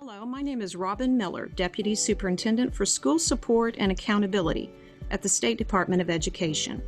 Hello, my name is Robin Miller, Deputy Superintendent for School Support and Accountability at the State Department of Education.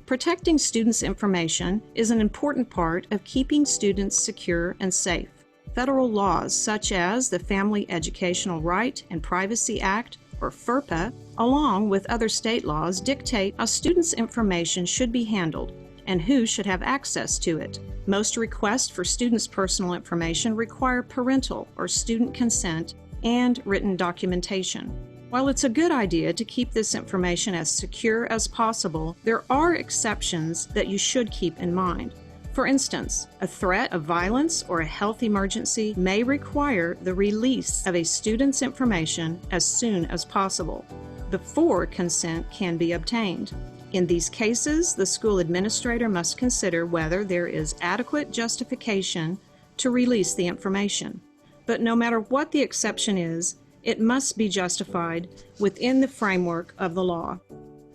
Protecting students' information is an important part of keeping students secure and safe. Federal laws such as the Family Educational Right and Privacy Act, or FERPA, along with other state laws, dictate how students' information should be handled and who should have access to it. Most requests for students' personal information require parental or student consent and written documentation. While it's a good idea to keep this information as secure as possible, there are exceptions that you should keep in mind. For instance, a threat of violence or a health emergency may require the release of a student's information as soon as possible, before consent can be obtained. In these cases, the school administrator must consider whether there is adequate justification to release the information. But no matter what the exception is, it must be justified within the framework of the law.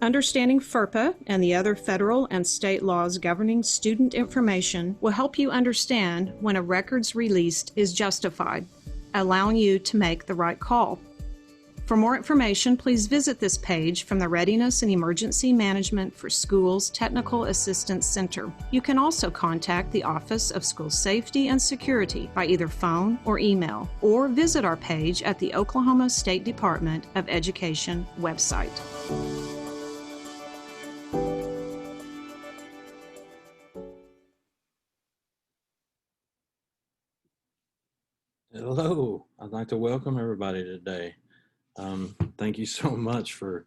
Understanding FERPA and the other federal and state laws governing student information will help you understand when a record's release is justified, allowing you to make the right call. For more information, please visit this page from the Readiness and Emergency Management for Schools Technical Assistance Center. You can also contact the Office of School Safety and Security by either phone or email, or visit our page at the Oklahoma State Department of Education website. Hello, I'd like to welcome everybody today. Thank you so much for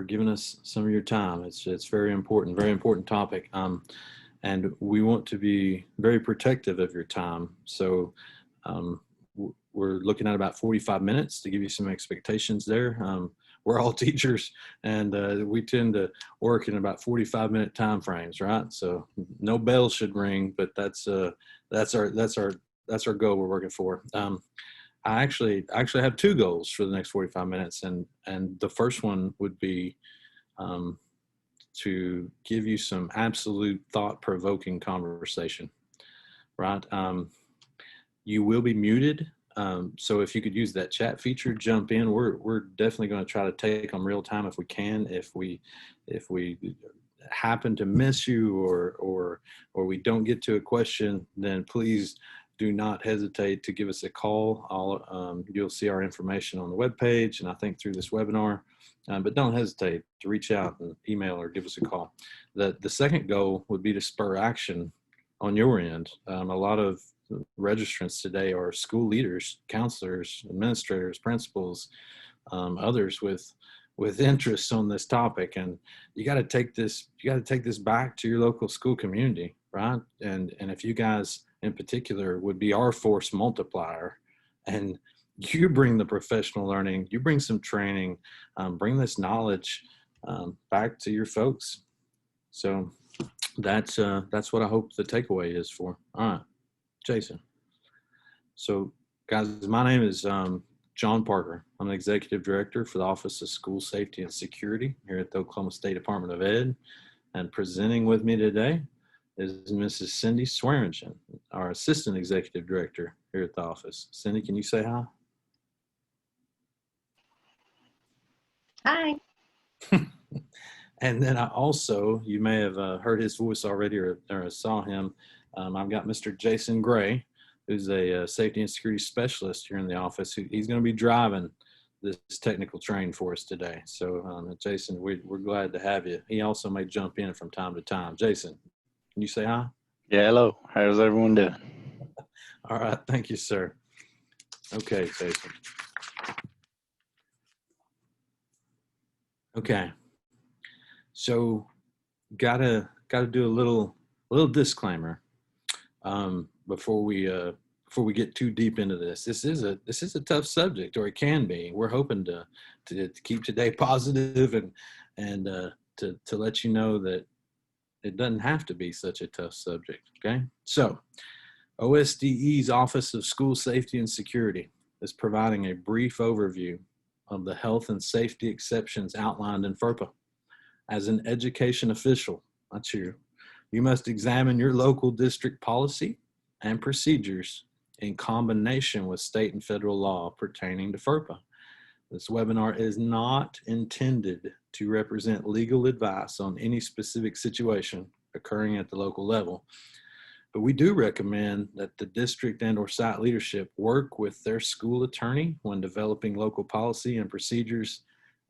giving us some of your time. It's very important topic, and we want to be very protective of your time. So we're looking at about 45 minutes to give you some expectations there. We're all teachers, and we tend to work in about 45-minute time frames, right? So no bell should ring, but that's our goal we're working for. I actually have two goals for the next 45 minutes, and the first one would be to give you some absolute thought-provoking conversation, right? You will be muted, so if you could use that chat feature, jump in. We're definitely going to try to take them real time if we can. If we happen to miss you or we don't get to a question, then please do not hesitate to give us a call. You'll see our information on the webpage, and I think through this webinar, but don't hesitate to reach out and email or give us a call. The second goal would be to spur action on your end. A lot of registrants today are school leaders, counselors, administrators, principals, others with interests on this topic, and you got to take this back to your local school community, right? And if you guys in particular would be our force multiplier, and you bring the professional learning, you bring some training, bring this knowledge back to your folks. So that's what I hope the takeaway is for. All right, Jason. So guys, my name is John Parker. I'm an executive director for the Office of School Safety and Security here at the Oklahoma State Department of Ed, and presenting with me today is Mrs. Cindy Swearingen, our Assistant Executive Director here at the office. Cindy, can you say hi? Hi. And then you may have heard his voice already or saw him. I've got Mr. Jason Gray, who's a safety and security specialist here in the office. He's going to be driving this technical train for us today. So Jason, we're glad to have you. He also may jump in from time to time. Jason, can you say hi? Yeah, hello. How's everyone doing? All right, thank you, sir. Okay, Jason. Okay, so gotta do a little disclaimer before we get too deep into this. This is a tough subject, or it can be. We're hoping to keep today positive and to let you know that it doesn't have to be such a tough subject, okay? So, OSDE's Office of School Safety and Security is providing a brief overview of the health and safety exceptions outlined in FERPA. As an education official, that's you must examine your local district policy and procedures in combination with state and federal law pertaining to FERPA. This webinar is not intended to represent legal advice on any specific situation occurring at the local level, but we do recommend that the district and/or site leadership work with their school attorney when developing local policy and procedures,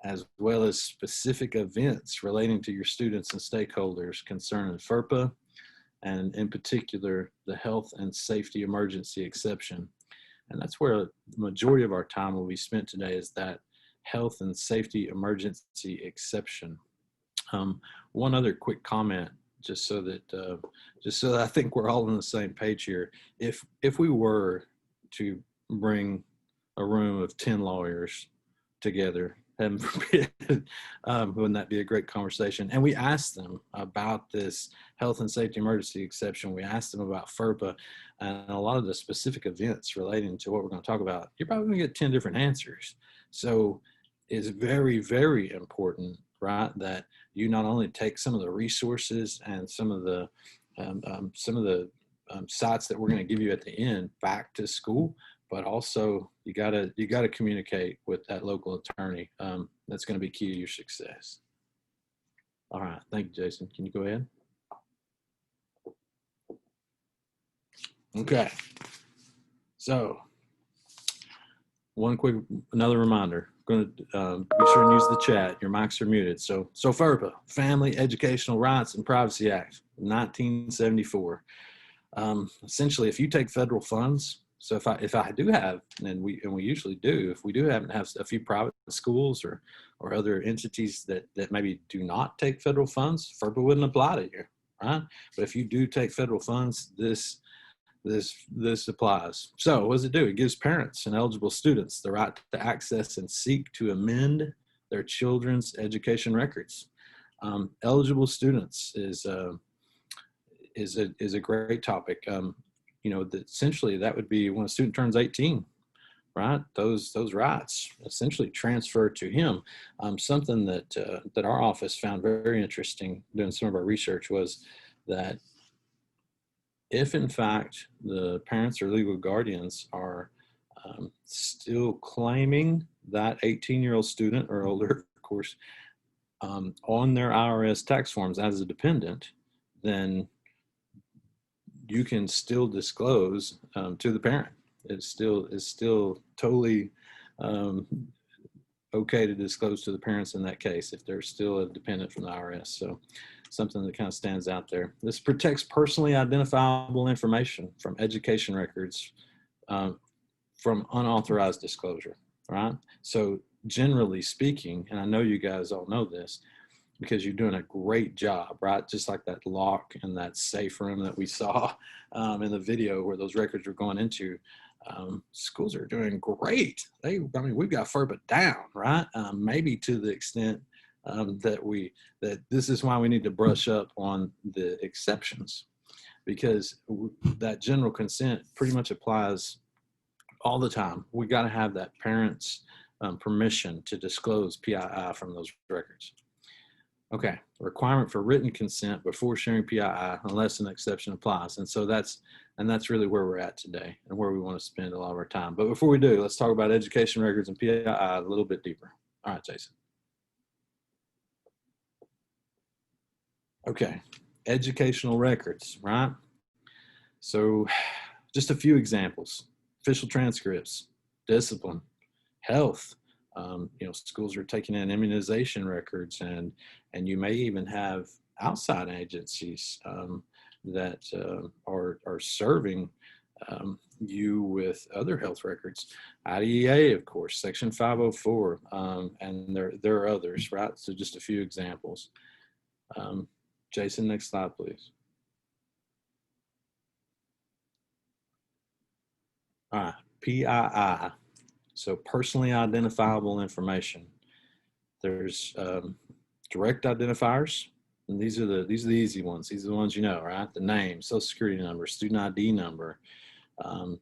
as well as specific events relating to your students and stakeholders concerning FERPA, and in particular, the health and safety emergency exception. And that's where the majority of our time will be spent today, is that health and safety emergency exception. One other quick comment, just so that I think we're all on the same page here. If we were to bring a room of 10 lawyers together, heaven forbid, wouldn't that be a great conversation? And we asked them about this health and safety emergency exception. We asked them about FERPA and a lot of the specific events relating to what we're going to talk about. You're probably going to get 10 different answers. So it's very, very important, right, that you not only take some of the resources and some of the sites that we're going to give you at the end back to school, but also you gotta communicate with that local attorney. That's going to be key to your success. All right, thank you, Jason. Can you go ahead? Okay. So, another reminder. Going to be sure and use the chat. Your mics are muted. So FERPA, Family Educational Rights and Privacy Act, 1974. Essentially, if you take federal funds, so if I do have, and we usually do, if we do happen to have a few private schools or other entities that maybe do not take federal funds, FERPA wouldn't apply to you, right? But if you do take federal funds, this applies. So what does it do? It gives parents and eligible students the right to access and seek to amend their children's education records. Eligible students is a great topic. Essentially that would be when a student turns 18, right? Those rights essentially transfer to him. Something that our office found very interesting doing some of our research was that if in fact the parents or legal guardians are still claiming that 18-year-old student or older, of course, on their IRS tax forms as a dependent, then you can still disclose to the parent. It's still totally okay to disclose to the parents in that case if they're still a dependent from the IRS. So something that kind of stands out there. This protects personally identifiable information from education records from unauthorized disclosure, right? So generally speaking, and I know you guys all know this, because you're doing a great job, right? Just like that lock and that safe room that we saw in the video where those records were going into. Schools are doing great. We've got FERPA down, right? Maybe to the extent that this is why we need to brush up on the exceptions, because that general consent pretty much applies all the time. We got to have that parent's permission to disclose PII from those records. Okay, requirement for written consent before sharing PII unless an exception applies. And so that's really where we're at today and where we want to spend a lot of our time. But before we do, let's talk about education records and PII a little bit deeper. All right, Jason. Okay, educational records, right? So just a few examples: official transcripts, discipline, health. Schools are taking in immunization records, and you may even have outside agencies that are serving you with other health records. IDEA, of course, Section 504, and there are others, right? So just a few examples. Jason, next slide, please. All right, PII. So personally identifiable information. There's direct identifiers, and these are the easy ones. These are the ones you know, right? The name, social security number, student ID number,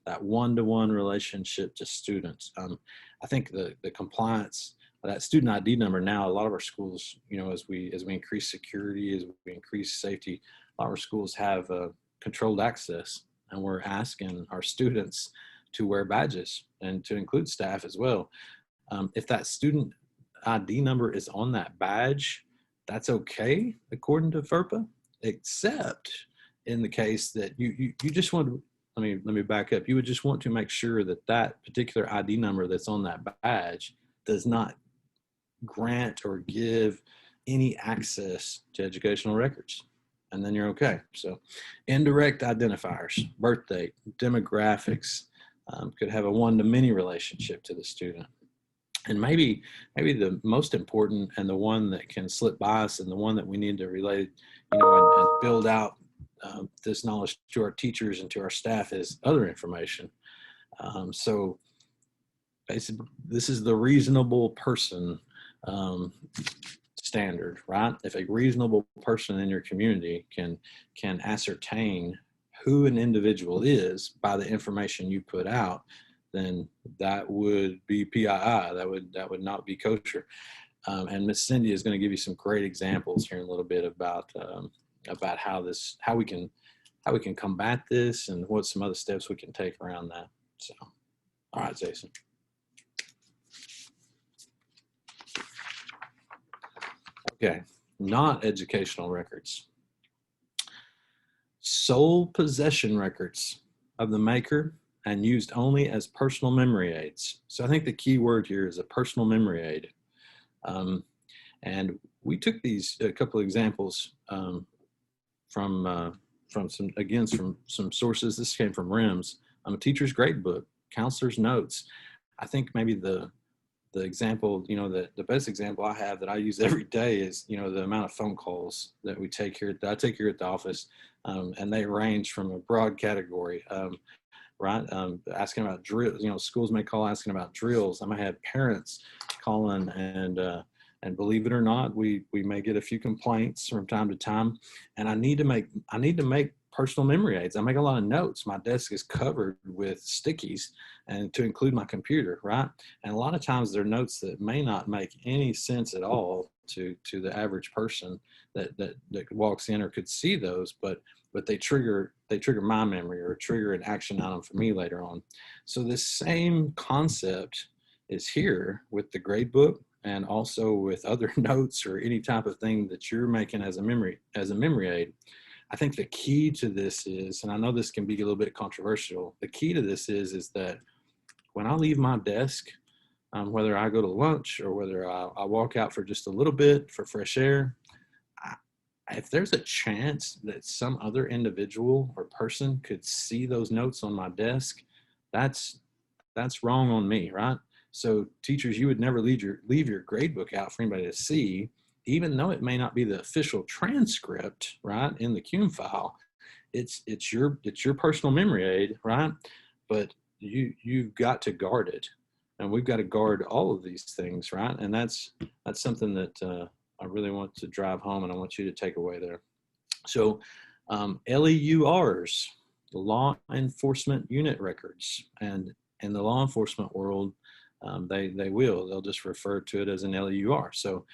that one-to-one relationship to students. I think the compliance, that student ID number now, a lot of our schools, as we increase security, as we increase safety, a lot of our schools have controlled access and we're asking our students to wear badges and to include staff as well. If that student ID number is on that badge, that's okay according to FERPA, except in the case that you just want to, let me back up. You would just want to make sure that that particular ID number that's on that badge does not grant or give any access to educational records, and then you're okay. So indirect identifiers, birth date, demographics, could have a one-to-many relationship to the student. And maybe the most important, and the one that can slip by us, and the one that we need to relate, and build out this knowledge to our teachers and to our staff, is other information. So basically, this is the reasonable person standard, right? If a reasonable person in your community can ascertain who an individual is by the information you put out, then that would be PII. That would not be kosher. And Miss Cindy is going to give you some great examples here in a little bit about how we can combat this, and what some other steps we can take around that. So, all right, Jason. Okay, not educational records. Sole possession records of the maker and used only as personal memory aids. So I think the key word here is a personal memory aid. And we took a couple of examples from some sources. This came from RIMS, a teacher's grade book, counselor's notes. I think maybe the example, the best example I have that I use every day is, the amount of phone calls that I take here at the office, and they range from a broad category, right? Asking about drills, schools may call asking about drills. I may have parents calling, and believe it or not, we may get a few complaints from time to time, and I need to make personal memory aids. I make a lot of notes. My desk is covered with stickies, and to include my computer, right? And a lot of times they're notes that may not make any sense at all to the average person that walks in or could see those, but they trigger my memory, or trigger an action item for me later on. So this same concept is here with the grade book, and also with other notes or any type of thing that you're making as a memory aid. I think the key to this is, and I know this can be a little bit controversial, the key to this is that when I leave my desk, whether I go to lunch or whether I walk out for just a little bit for fresh air, if there's a chance that some other individual or person could see those notes on my desk, that's wrong on me, right? So teachers, you would never leave your grade book out for anybody to see, even though it may not be the official transcript, right, in the CUME file. It's your personal memory aid, right? But you've got to guard it, and we've got to guard all of these things, right? And that's something that I really want to drive home, and I want you to take away there. So LEURs, the law enforcement unit records, and in the law enforcement world, they'll just refer to it as an LEUR. So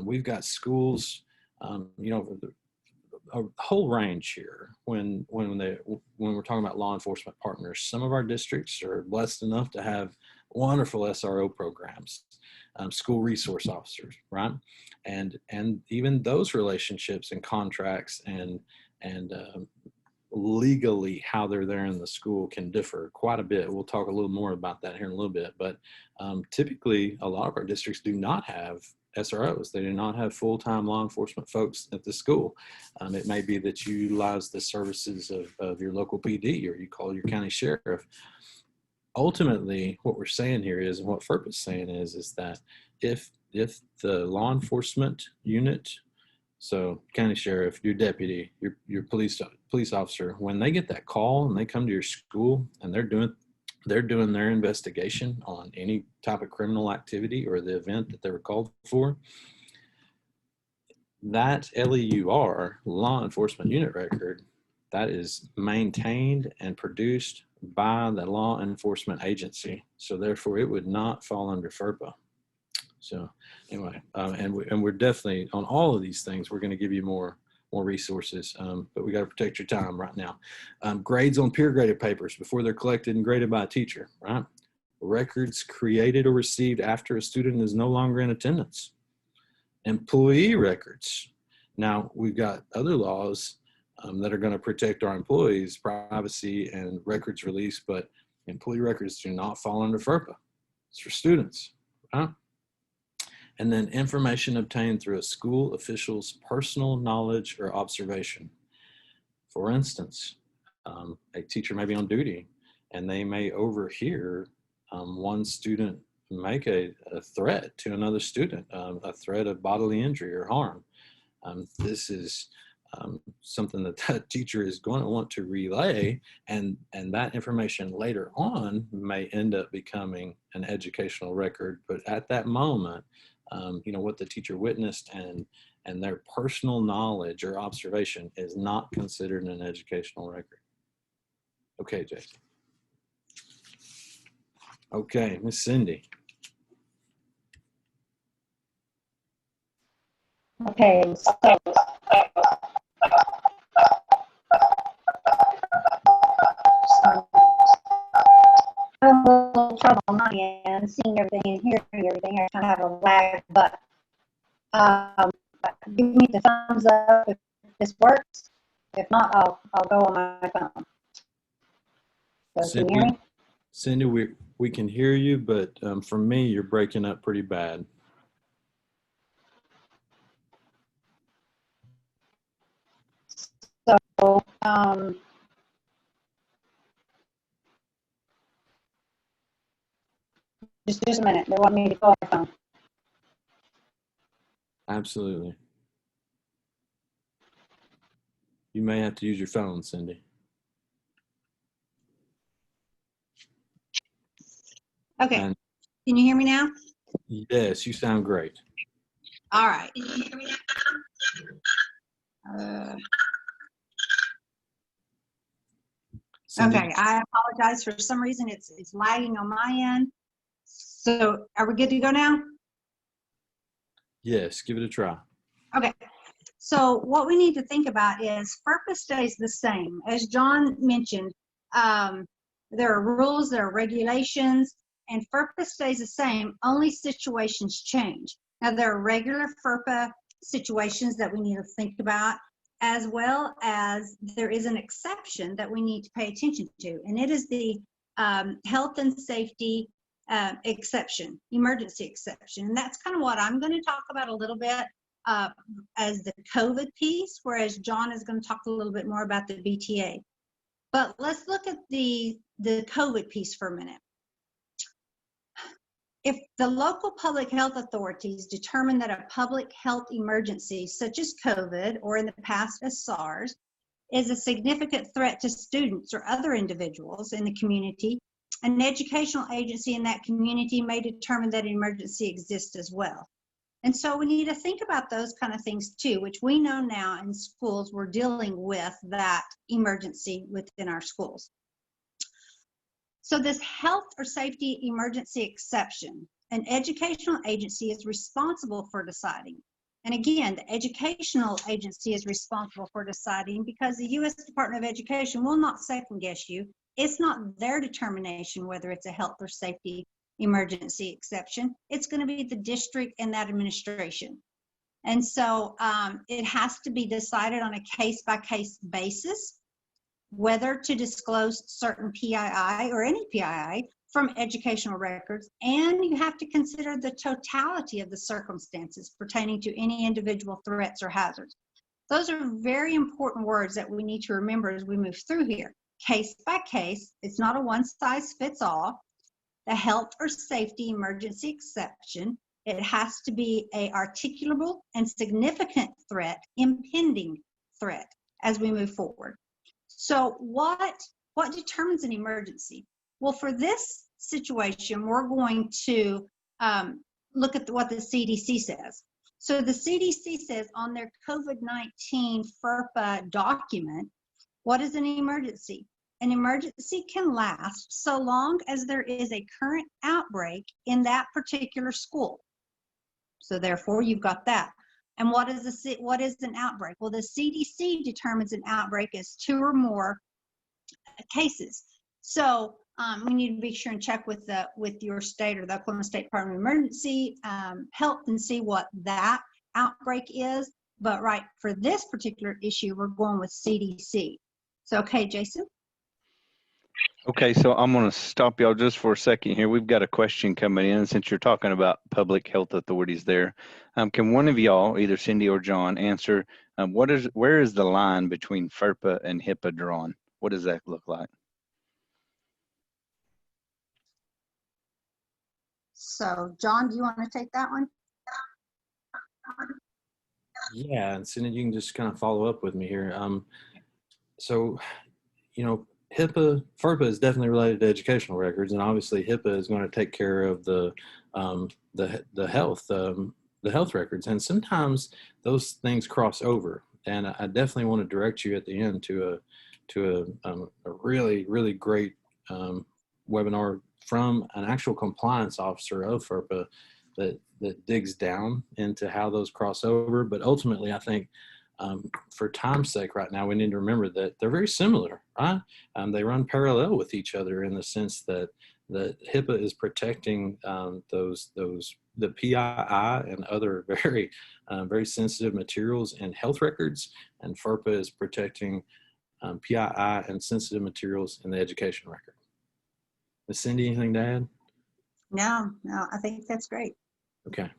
we've got schools, a whole range here when we're talking about law enforcement partners. Some of our districts are blessed enough to have wonderful SRO programs, school resource officers, right? And even those relationships and contracts and legally how they're there in the school can differ quite a bit. We'll talk a little more about that here in a little bit, but typically a lot of our districts do not have SROs. They do not have full-time law enforcement folks at the school. It may be that you utilize the services of your local PD, or you call your county sheriff. Ultimately, what we're saying here is, and what FERPA is saying is that if the law enforcement unit, so county sheriff, your deputy, your police officer, when they get that call and they come to your school and they're doing their investigation on any type of criminal activity or the event that they were called for, that LEUR, law enforcement unit record, that is maintained and produced by the law enforcement agency. So therefore it would not fall under FERPA. So anyway, and we're definitely on all of these things, we're going to give you more resources, but we got to protect your time right now. Grades on peer graded papers before they're collected and graded by a teacher, right? Records created or received after a student is no longer in attendance. Employee records. Now, we've got other laws that are going to protect our employees' privacy and records release, but employee records do not fall under FERPA. It's for students, right? And then information obtained through a school official's personal knowledge or observation. For instance, a teacher may be on duty and they may overhear one student make a threat to another student, a threat of bodily injury or harm. This is something that teacher is going to want to relay, and that information later on may end up becoming an educational record. But at that moment, what the teacher witnessed and their personal knowledge or observation is not considered an educational record. Okay, Jake. Okay, Miss Cindy. Okay, so I have a little trouble on my end, seeing everything and hearing everything. I kind of have a lag, but give me the thumbs up if this works. If not, I'll go on my phone. So can you hear me? Cindy, we can hear you, but for me, you're breaking up pretty bad. So, just a minute. They want me to go on my phone. Absolutely. You may have to use your phone, Cindy. Okay. And Can you hear me now? yes, you sound great. All right. Can you hear me now? Cindy, Okay, I apologize. For some reason, it's lagging on my end. So are we good to go now? yes, give it a try. Okay. So what we need to think about is FERPA stays the same. As John mentioned, there are rules, there are regulations, and FERPA stays the same, only situations change. Now, there are regular FERPA situations that we need to think about, as well as there is an exception that we need to pay attention to, and it is the health and safety exception, emergency exception. And that's kind of what I'm going to talk about a little bit as the COVID piece, whereas John is going to talk a little bit more about the BTA. But let's look at the COVID piece for a minute. If the local public health authorities determine that a public health emergency, such as COVID, or in the past as SARS, is a significant threat to students or other individuals in the community, an educational agency in that community may determine that an emergency exists as well. And so we need to think about those kind of things too, which we know now in schools we're dealing with that emergency within our schools. So this health or safety emergency exception, an educational agency is responsible for deciding. And again, the educational agency is responsible for deciding because the U.S. Department of Education will not second guess you. It's not their determination whether it's a health or safety emergency exception. It's going to be the district and that administration. And so it has to be decided on a case-by-case basis whether to disclose certain PII or any PII from educational records, and you have to consider the totality of the circumstances pertaining to any individual threats or hazards. Those are very important words that we need to remember as we move through here. Case by case, it's not a one-size-fits-all. The health or safety emergency exception, it has to be an articulable and significant threat, impending threat as we move forward. So what determines an emergency? Well, for this situation, we're going to look at what the CDC says. So the CDC says on their COVID-19 FERPA document, what is an emergency? An emergency can last so long as there is a current outbreak in that particular school. So therefore, you've got that. And what is an outbreak? Well, the CDC determines an outbreak as 2 or more cases. So we need to be sure and check with your state or the Oklahoma State Department of Emergency Health and see what that outbreak is. But right, for this particular issue, we're going with CDC. So, okay, Jason. Okay, so I'm going to stop y'all just for a second here. We've got a question coming in since you're talking about public health authorities there. Can one of y'all, either Cindy or John, answer where is the line between FERPA and HIPAA drawn? What does that look like? So, John, do you want to take that one? Yeah, and Cindy, you can just kind of follow up with me here. So, you know, FERPA is definitely related to educational records, and obviously HIPAA is going to take care of the health records, and sometimes those things cross over. And I definitely want to direct you at the end to a really great webinar from an actual compliance officer of FERPA that digs down into how those cross over. But ultimately, I think for time's sake right now, we need to remember that they're very similar, right? They run parallel with each other in the sense that HIPAA is protecting the PII and other very sensitive materials and health records, and FERPA is protecting PII and sensitive materials in the education record. Ms. Cindy, anything to add? No, I think that's great. Okay.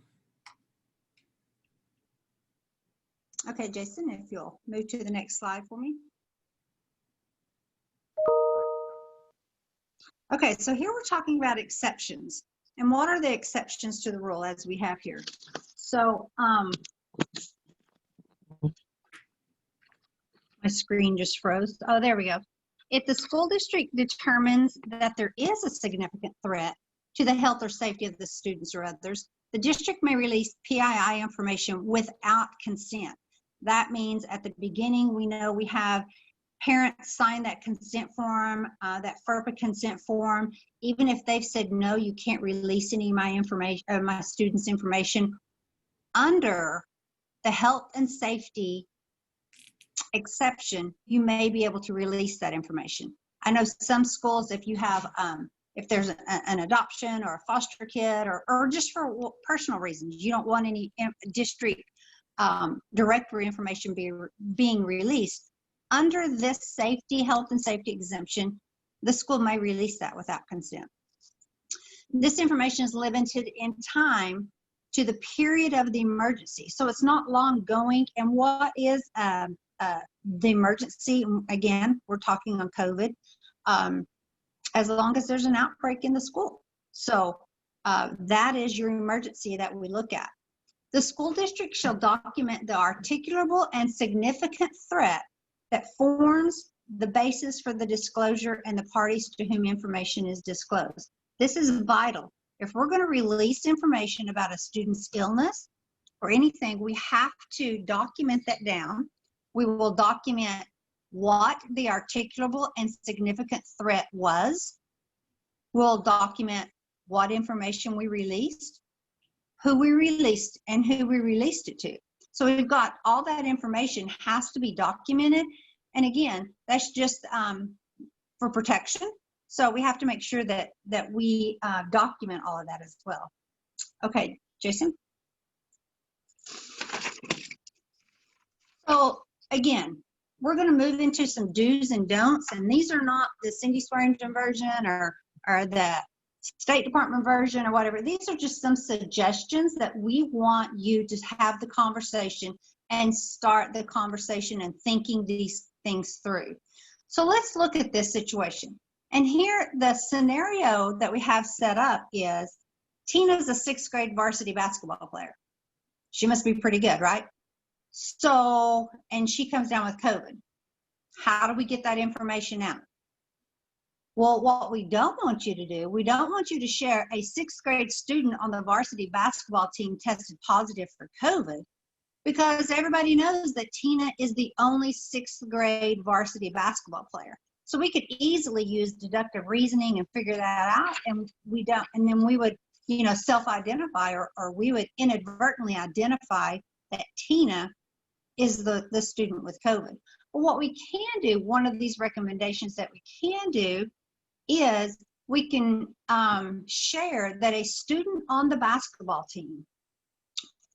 Okay, Jason, if you'll move to the next slide for me. Okay, so here we're talking about exceptions. And what are the exceptions to the rule as we have here? So, my screen just froze. Oh, there we go. If the school district determines that there is a significant threat to the health or safety of the students or others, the district may release PII information without consent. That means at the beginning, we know we have parents sign that consent form, that FERPA consent form. Even if they've said, no, you can't release any of my information, my students' information, under the health and safety exception, you may be able to release that information. I know some schools, if you have, if there's an adoption or a foster kid or just for personal reasons, you don't want any district directory information being released. Under this health and safety exemption, the school may release that without consent. This information is limited in time to the period of the emergency. So it's not long going. And what is the emergency? Again, we're talking on COVID, as long as there's an outbreak in the school. So that is your emergency that we look at. The school district shall document the articulable and significant threat that forms the basis for the disclosure and the parties to whom information is disclosed. This is vital. If we're going to release information about a student's illness or anything, we have to document that down. We will document what the articulable and significant threat was. We'll document what information we released, who we released, and who we released it to. So we've got all that information has to be documented. And again, that's just for protection. So we have to make sure that we document all of that as well. Okay, Jason. So again, we're going to move into some do's and don'ts, and these are not the Cindy Swearingen version or the State Department version or whatever. These are just some suggestions that we want you to have the conversation and start the conversation and thinking these things through. So let's look at this situation. And here, the scenario that we have set up is Tina's a 6th grade varsity basketball player. She must be pretty good, right? So, and she comes down with COVID. How do we get that information out? Well, what we don't want you to do, we don't want you to share a 6th grade student on the varsity basketball team tested positive for COVID, because everybody knows that Tina is the only 6th grade varsity basketball player. So we could easily use deductive reasoning and figure that out, and we don't, and then we would, self-identify or we would inadvertently identify that Tina is the student with COVID. But what we can do, one of these recommendations that we can do is we can share that a student on the basketball team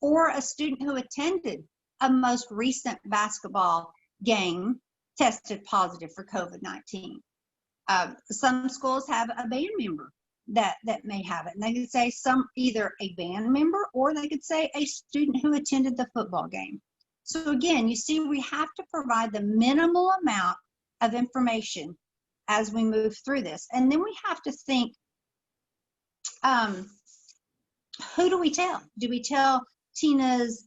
or a student who attended a most recent basketball game tested positive for COVID-19. Some schools have a band member that may have it, and they could say either a band member or they could say a student who attended the football game. So again, you see, we have to provide the minimal amount of information as we move through this. And then we have to think, who do we tell? Do we tell Tina's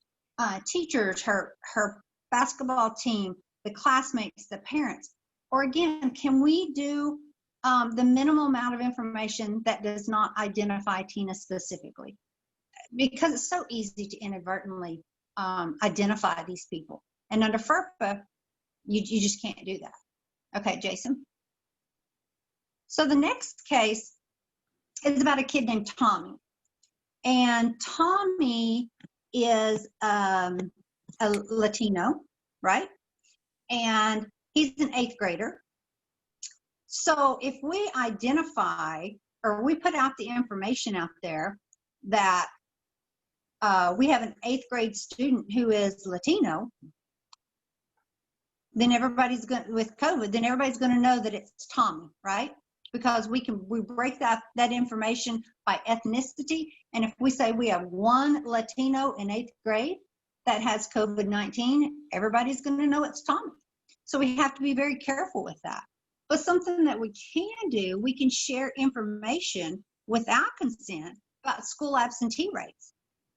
teachers, her basketball team, the classmates, the parents? Or again, can we do the minimal amount of information that does not identify Tina specifically? Because it's so easy to inadvertently identify these people. And under FERPA, you just can't do that. Okay, Jason. So the next case is about a kid named Tommy. And Tommy is a Latino, right? And he's an 8th grader. So if we identify, or we put out the information out there that we have an 8th grade student who is Latino, then everybody's going, with COVID, then everybody's going to know that it's Tommy, right? Because we break that information by ethnicity. And if we say we have one Latino in 8th grade that has COVID-19, everybody's going to know it's Tommy. So we have to be very careful with that. But something that we can do, we can share information without consent about school absentee rates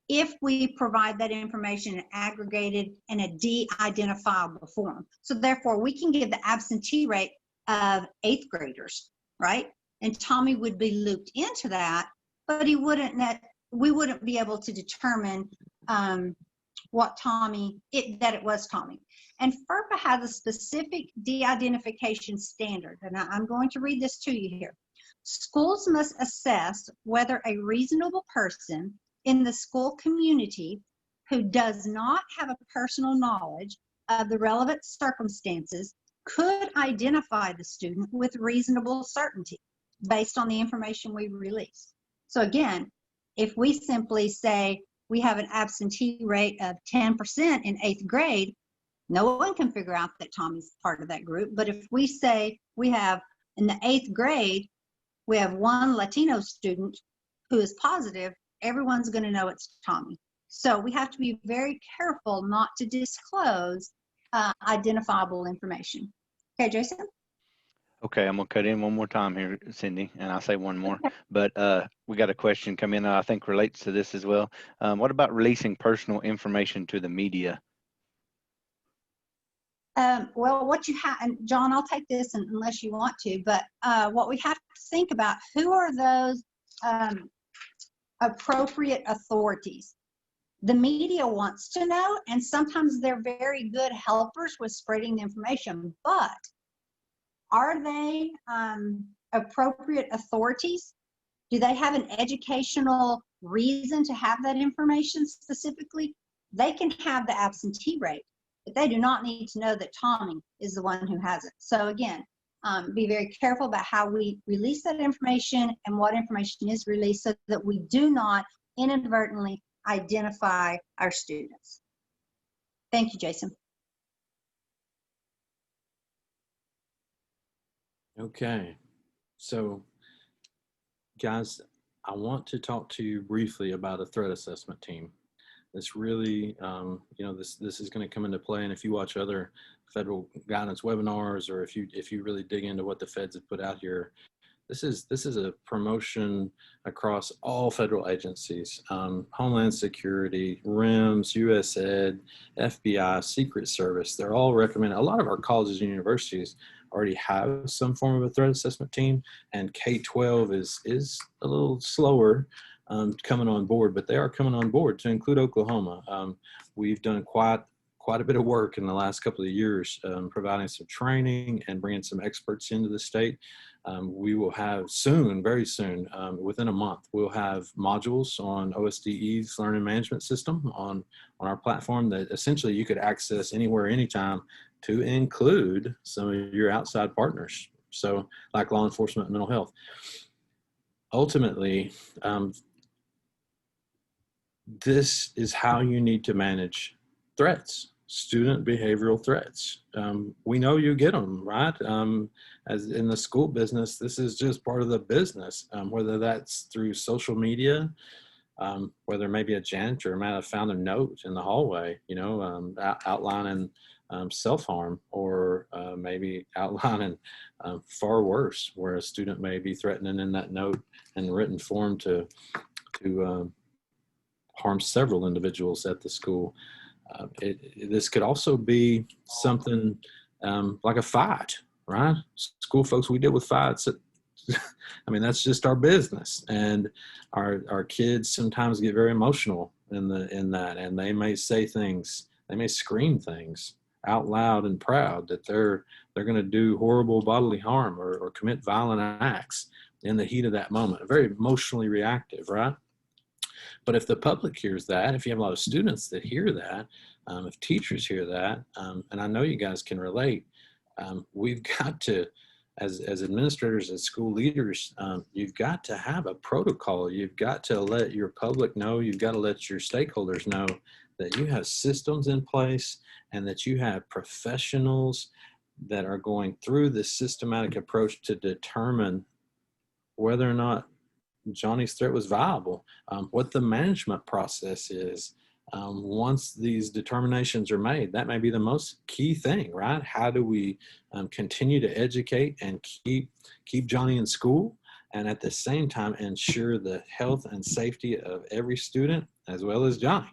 if we provide that information in aggregated in a de-identifiable form. So therefore, we can give the absentee rate of 8th graders, right? And Tommy would be looped into that, but we wouldn't be able to determine what Tommy, that it was Tommy. And FERPA has a specific de-identification standard, and I'm going to read this to you here. Schools must assess whether a reasonable person in the school community who does not have a personal knowledge of the relevant circumstances could identify the student with reasonable certainty based on the information we release. So again, if we simply say we have an absentee rate of 10% in 8th grade, no one can figure out that Tommy's part of that group. But if we say we have, in the 8th grade, we have one Latino student who is positive, everyone's going to know it's Tommy. So we have to be very careful not to disclose identifiable information. Okay, Jason? Okay, I'm going to cut in one more time here, Cindy, and I'll say one more. But we got a question come in that I think relates to this as well. What about releasing personal information to the media? Well, what you have, and John, I'll take this unless you want to, but what we have to think about, who are those appropriate authorities? The media wants to know, and sometimes they're very good helpers with spreading the information, but are they appropriate authorities? Do they have an educational reason to have that information specifically? They can have the absentee rate, but they do not need to know that Tommy is the one who has it. So again, be very careful about how we release that information and what information is released so that we do not inadvertently identify our students. Thank you, Jason. Okay, So guys, I want to talk to you briefly about a threat assessment team. This really, this is going to come into play. And if you watch other federal guidance webinars, or if you really dig into what the feds have put out here, this is a promotion across all federal agencies, Homeland Security, RIMS, USAID, FBI, Secret Service. They're all recommended. A lot of our colleges and universities already have some form of a threat assessment team, and K-12 is a little slower coming on board, but they are coming on board, to include Oklahoma. We've done quite quite a bit of work in the last couple of years, providing some training and bringing some experts into the state. We will have soon, very soon, within a month, we'll have modules on OSDE's learning management system on our platform that essentially you could access anywhere, anytime, to include some of your outside partners. So like law enforcement and mental health. Ultimately, this is how you need to manage threats, student behavioral threats. We know you get them, right? As in the school business, this is just part of the business, whether that's through social media, whether maybe a janitor might have found a note in the hallway, you know, outlining self-harm, or maybe outlining far worse, where a student may be threatening in that note in written form to harm several individuals at the school. This could also be something like a fight, right? School folks, we deal with fights. I mean, that's just our business, and our kids sometimes get very emotional in that, and they may say things, they may scream things out loud and proud that they're going to do horrible bodily harm or commit violent acts in the heat of that moment. Very emotionally reactive, right? But if the public hears that, if you have a lot of students that hear that, if teachers hear that, and I know you guys can relate, we've got to, as administrators, as school leaders, you've got to have a protocol. You've got to let your public know, you've got to let your stakeholders know that you have systems in place and that you have professionals that are going through this systematic approach to determine whether or not Johnny's threat was viable, what the management process is. Once these determinations are made, that may be the most key thing, right? How do we continue to educate and keep Johnny in school, and at the same time ensure the health and safety of every student as well as Johnny?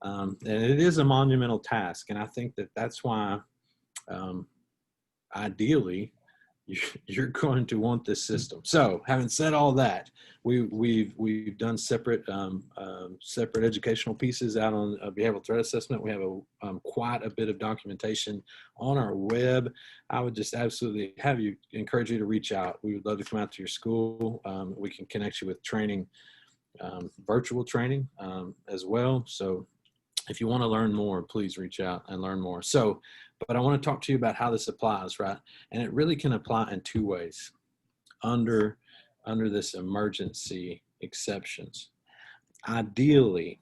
And it is a monumental task, and I think that that's why ideally you're going to want this system. So having said all that, we've done separate educational pieces out on behavioral threat assessment. We have quite a bit of documentation on our web. I would just absolutely encourage you to reach out. We would love to come out to your school. We can connect you with training, virtual training as well. So if you want to learn more, please reach out and learn more. So, but I want to talk to you about how this applies, right? And it really can apply in two ways under this emergency exceptions. Ideally,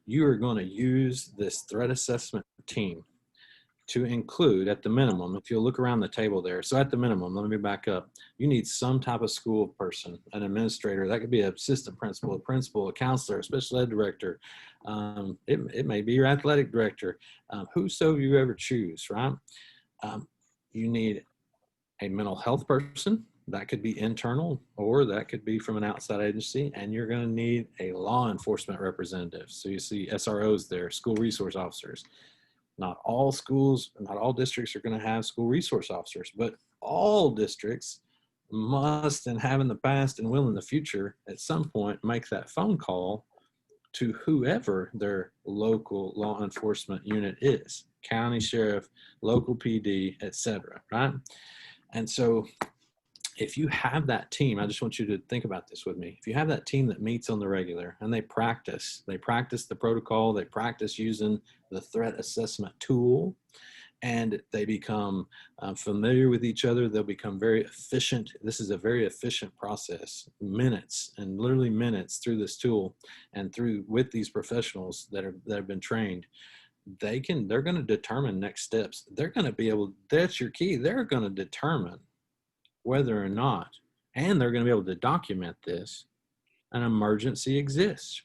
you are going to use this threat assessment team to include, at the minimum, if you'll look around the table there. So at the minimum, let me back up. You need some type of school person, an administrator. That could be an assistant principal, a counselor, a special ed director. It may be your athletic director, whoso you ever choose, right? You need a mental health person. That could be internal, or that could be from an outside agency. And you're going to need a law enforcement representative. So you see SROs there, school resource officers. Not all schools, not all districts are going to have school resource officers, but all districts must, and have in the past and will in the future, at some point make that phone call to whoever their local law enforcement unit is, county sheriff, local PD, etc. Right? And so if you have that team, I just want you to think about this with me. If you have that team that meets on the regular and they practice the protocol, they practice using the threat assessment tool, and they become familiar with each other, they'll become very efficient. This is a very efficient process, minutes, and literally minutes through this tool and through with these professionals that have been trained. They're going to determine next steps. They're going to be able, that's your key. They're going to determine whether or not, and they're going to be able to document this, an emergency exists,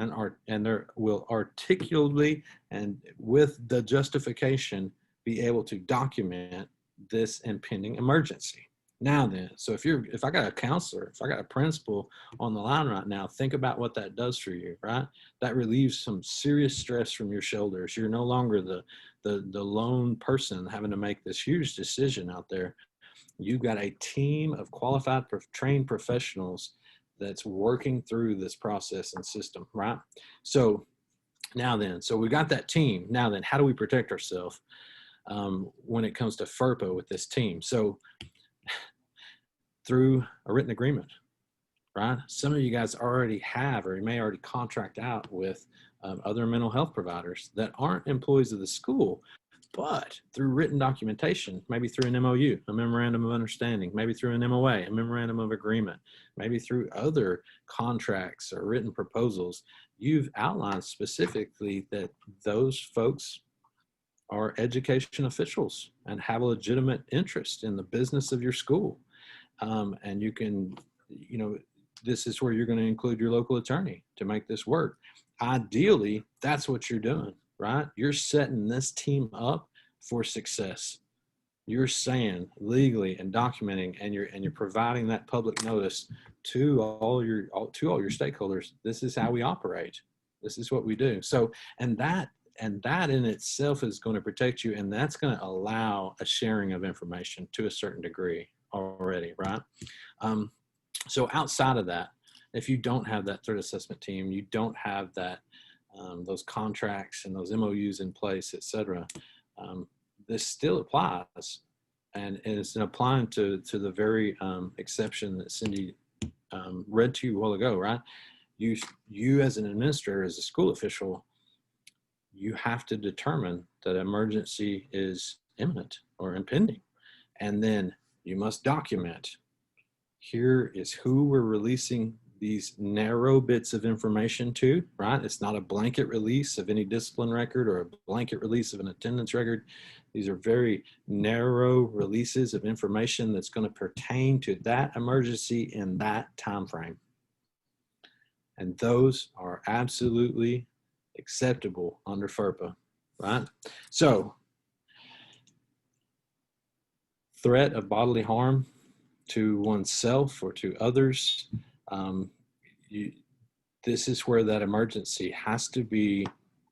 and there will articulately and with the justification be able to document this impending emergency. Now then, so if I got a counselor, if I got a principal on the line right now, think about what that does for you, right? That relieves some serious stress from your shoulders. You're no longer the lone person having to make this huge decision out there. You've got a team of qualified, trained professionals that's working through this process and system, right? So Now then, so we got that team. Now then, how do we protect ourselves when it comes to FERPA with this team? So through a written agreement, right? Some of you guys already have, or you may already contract out with other mental health providers that aren't employees of the school, but through written documentation, maybe through an MOU, a memorandum of understanding, maybe through an MOA, a memorandum of agreement, maybe through other contracts or written proposals, you've outlined specifically that those folks are education officials and have a legitimate interest in the business of your school. And you can, this is where you're going to include your local attorney to make this work. Ideally, that's what you're doing, right? You're setting this team up for success. You're saying legally and documenting, and you're providing that public notice to all your stakeholders. This is how we operate. This is what we do. So, and that in itself is going to protect you, and that's going to allow a sharing of information to a certain degree already, right? So outside of that, if you don't have that threat assessment team, you don't have that those contracts and those MOUs in place, et cetera, this still applies, and it's applying to the very exception that Cindy read to you a while ago, right? You as an administrator, as a school official, you have to determine that emergency is imminent or impending, and then you must document. Here is who we're releasing these narrow bits of information to, right? It's not a blanket release of any discipline record or a blanket release of an attendance record. These are very narrow releases of information that's going to pertain to that emergency in that time frame. And those are absolutely acceptable under FERPA, right? So, threat of bodily harm to oneself or to others, this is where that emergency has to be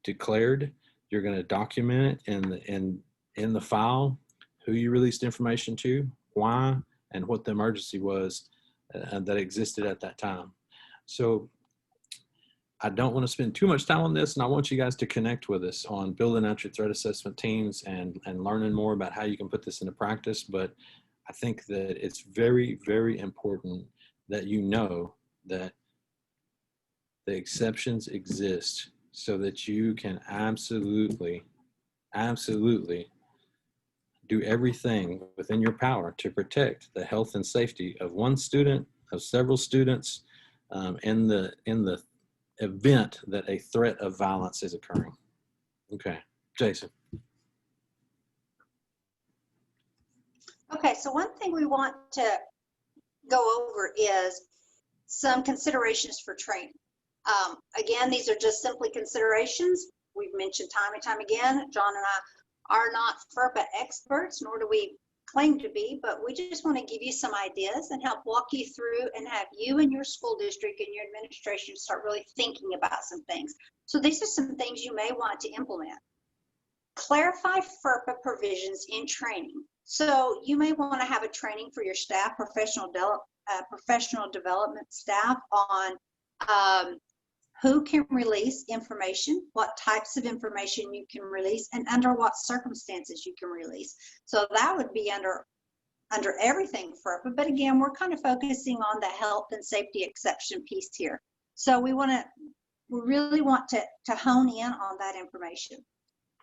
declared. You're going to document it in the file who you released information to, why, and what the emergency was that existed at that time. So I don't want to spend too much time on this, and I want you guys to connect with us on building out your threat assessment teams and learning more about how you can put this into practice. But I think that it's very, very important that you know that the exceptions exist so that you can absolutely do everything within your power to protect the health and safety of one student, of several students, in the event that a threat of violence is occurring. Okay, Jason. Okay, so one thing we want to go over is some considerations for training. Again, these are just simply considerations. We've mentioned time and time again, John and I are not FERPA experts, nor do we claim to be, but we just want to give you some ideas and help walk you through and have you and your school district and your administration start really thinking about some things. So these are some things you may want to implement. Clarify FERPA provisions in training. So you may want to have a training for your staff, professional development staff on who can release information, what types of information you can release, and under what circumstances you can release. So that would be under everything FERPA, but again, we're kind of focusing on the health and safety exception piece here. So we really want to hone in on that information.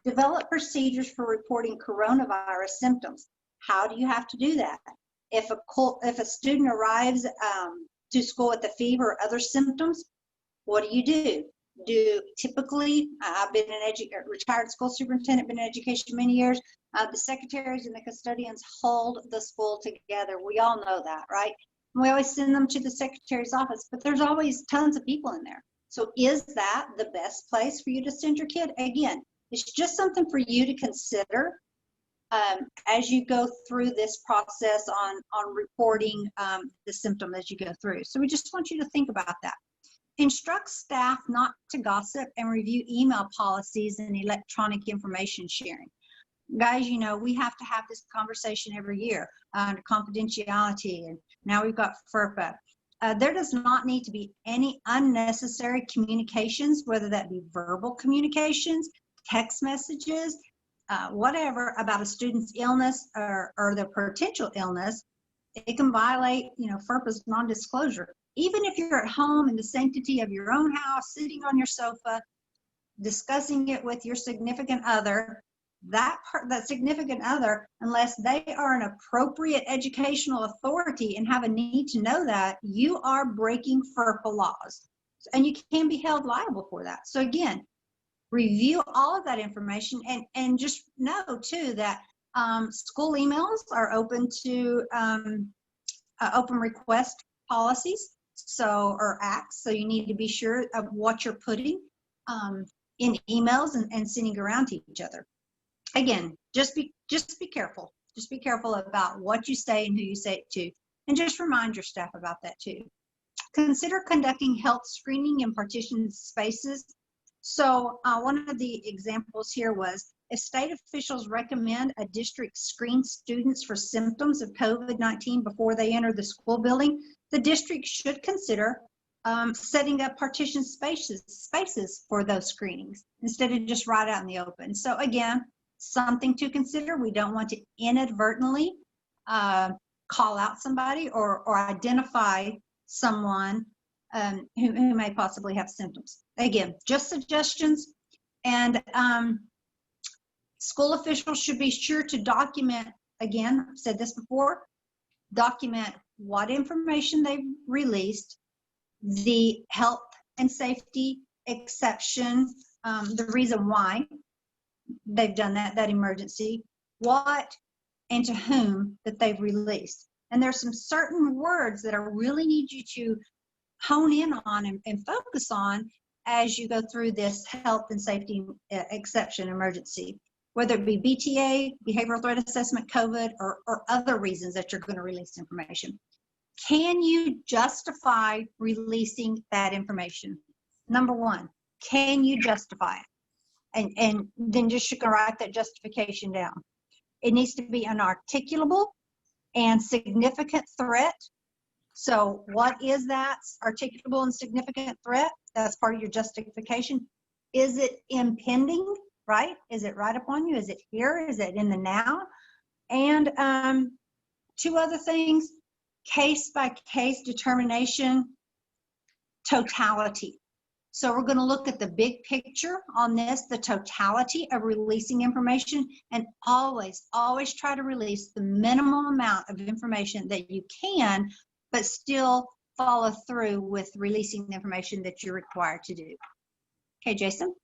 Develop procedures for reporting coronavirus symptoms. How do you have to do that? If a student arrives to school with a fever or other symptoms, what do? Typically, I've been a retired school superintendent, been in education many years. The secretaries and the custodians hold the school together. We all know that, right? We always send them to the secretary's office, but there's always tons of people in there. So is that the best place for you to send your kid? Again, it's just something for you to consider as you go through this process on reporting the symptom as you go through. So we just want you to think about that. Instruct staff not to gossip and review email policies and electronic information sharing. Guys, you know, we have to have this conversation every year under confidentiality, and now we've got FERPA. There does not need to be any unnecessary communications, whether that be verbal communications, text messages, whatever, about a student's illness or their potential illness. It can violate, FERPA's non-disclosure. Even if you're at home in the sanctity of your own house, sitting on your sofa, discussing it with your significant other, that significant other, unless they are an appropriate educational authority and have a need to know that, you are breaking FERPA laws. And you can be held liable for that. So again, review all of that information, and just know too that school emails are open to open request policies, or acts. So you need to be sure of what you're putting in emails and sending around to each other. Again, just be careful. Just be careful about what you say and who you say it to, and just remind your staff about that too. Consider conducting health screening in partitioned spaces. So one of the examples here was, if state officials recommend a district screen students for symptoms of COVID-19 before they enter the school building, the district should consider setting up partition spaces for those screenings instead of just right out in the open. So again, something to consider. We don't want to inadvertently call out somebody or identify someone who may possibly have symptoms. Again, just suggestions. And school officials should be sure to document, again, I've said this before, document what information they've released, the health and safety exception, the reason why they've done that emergency, what and to whom that they've released. And there's some certain words that I really need you to hone in on and focus on as you go through this health and safety exception emergency, whether it be BTA, behavioral threat assessment, COVID, or other reasons that you're going to release information. Can you justify releasing that information? Number one, can you justify it? And then just you can write that justification down. It needs to be an articulable and significant threat. So what is that articulable and significant threat? That's part of your justification. Is it impending, right? Is it right upon you? Is it here? Is it in the now? And two other things, case by case determination, totality. So we're going to look at the big picture on this, the totality of releasing information, and always try to release the minimum amount of information that you can, but still follow through with releasing the information that you're required to do. Okay, Jason?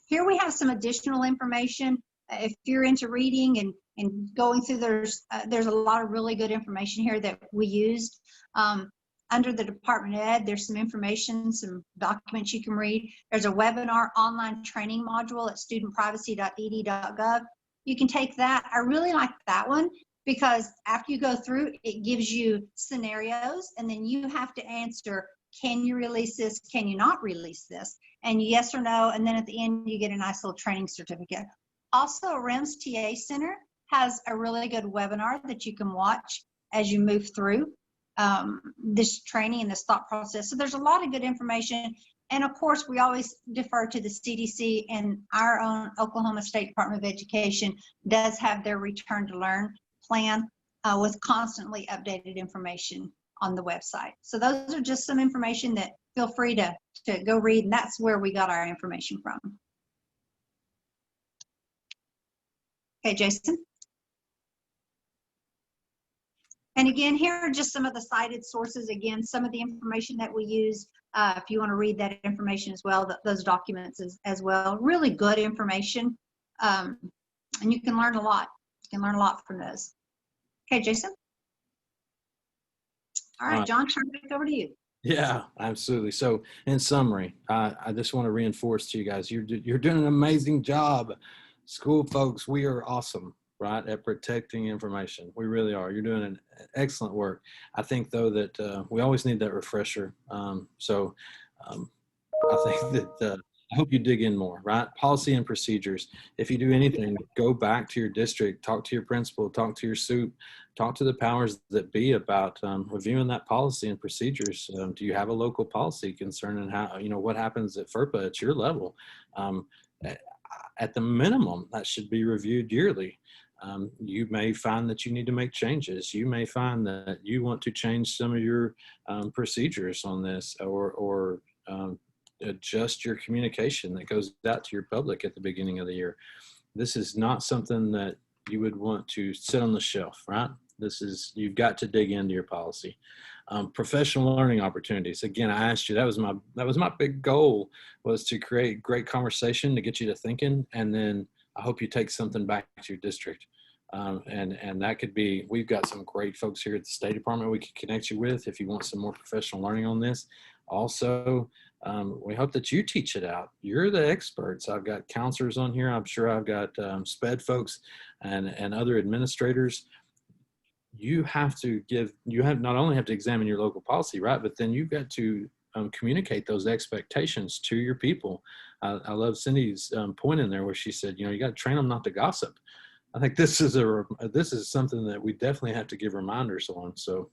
Here we have some additional information. If you're into reading and going through, there's a lot of really good information here that we used. Under the Department of Ed, there's some information, some documents you can read. There's a webinar online training module at studentprivacy.ed.gov. You can take that. I really like that one because after you go through, it gives you scenarios, and then you have to answer, can you release this? Can you not release this? And yes or no, and then at the end, you get a nice little training certificate. Also, REMS TA Center has a really good webinar that you can watch as you move through this training and this thought process. So there's a lot of good information. And of course, we always defer to the CDC, and our own Oklahoma State Department of Education does have their Return to Learn plan with constantly updated information on the website. So those are just some information that feel free to go read, and that's where we got our information from. Okay, Jason. And again, here are just some of the cited sources. Again, some of the information that we use, if you want to read that information as well, those documents as well. Really good information. And you can learn a lot. You can learn a lot from those. Okay, Jason. All right, John, turn it back over to you. Yeah, absolutely. So in summary, I just want to reinforce to you guys, you're doing an amazing job. School folks, we are awesome, right, at protecting information. We really are. You're doing an excellent work. I think, though, that we always need that refresher. I think that I hope you dig in more, right? Policy and procedures. If you do anything, go back to your district, talk to your principal, talk to your SUP, talk to the powers that be about reviewing that policy and procedures. Do you have a local policy concerning how, what happens at FERPA at your level? At the minimum, that should be reviewed yearly. You may find that you need to make changes. You may find that you want to change some of your procedures on this, or adjust your communication that goes out to your public at the beginning of the year. This is not something that you would want to sit on the shelf, right? You've got to dig into your policy. Professional learning opportunities. Again, I asked you, that was my big goal, was to create great conversation to get you to thinking. And then I hope you take something back to your district. And that could be, we've got some great folks here at the State Department we could connect you with if you want some more professional learning on this. Also, we hope that you teach it out. You're the experts. I've got counselors on here. I'm sure I've got SPED folks and other administrators. You not only have to examine your local policy, right, but then you've got to communicate those expectations to your people. I love Cindy's point in there where she said, you got to train them not to gossip. I think this is something that we definitely have to give reminders on. So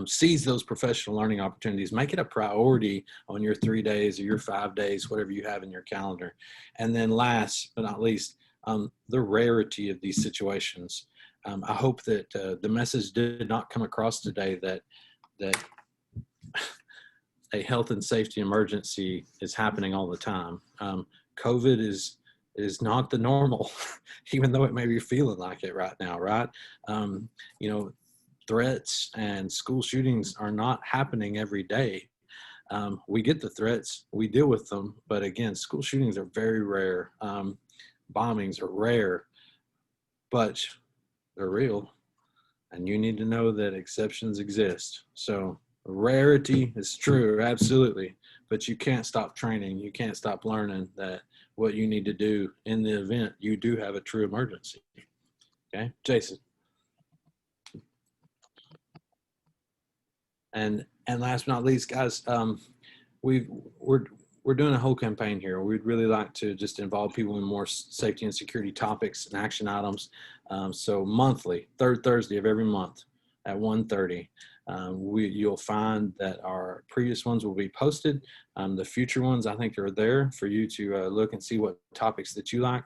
seize those professional learning opportunities. Make it a priority on your 3 days or your 5 days, whatever you have in your calendar. And then last but not least, the rarity of these situations. I hope that the message did not come across today that a health and safety emergency is happening all the time. COVID is not the normal, even though it may be feeling like it right now, right? Threats and school shootings are not happening every day. We get the threats, we deal with them, but again, school shootings are very rare. Bombings are rare, but they're real, and you need to know that exceptions exist. So rarity is true, absolutely, but you can't stop training. You can't stop learning that what you need to do in the event you do have a true emergency. Okay, Jason. And last but not least, guys, we're doing a whole campaign here. We'd really like to just involve people in more safety and security topics and action items. So monthly, third Thursday of every month at 1:30, you'll find that our previous ones will be posted. The future ones, I think, are there for you to look and see what topics that you like.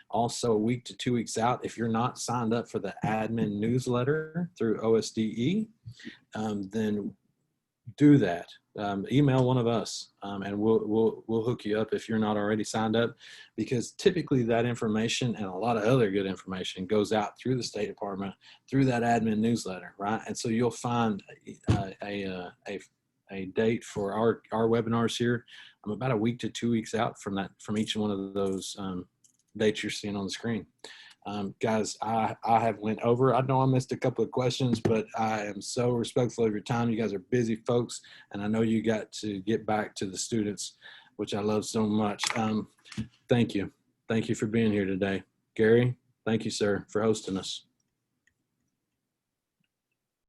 Also, a week to 2 weeks out, if you're not signed up for the admin newsletter through OSDE, then do that. Email one of us, and we'll hook you up if you're not already signed up, because typically that information and a lot of other good information goes out through the State Department through that admin newsletter, right? And so you'll find a date for our webinars here. I'm about a week to 2 weeks out from each one of those dates you're seeing on the screen. Guys, I have went over. I know I missed a couple of questions, but I am so respectful of your time. You guys are busy folks, and I know you got to get back to the students, which I love so much. Thank you. Thank you for being here today. Gary, thank you, sir, for hosting us.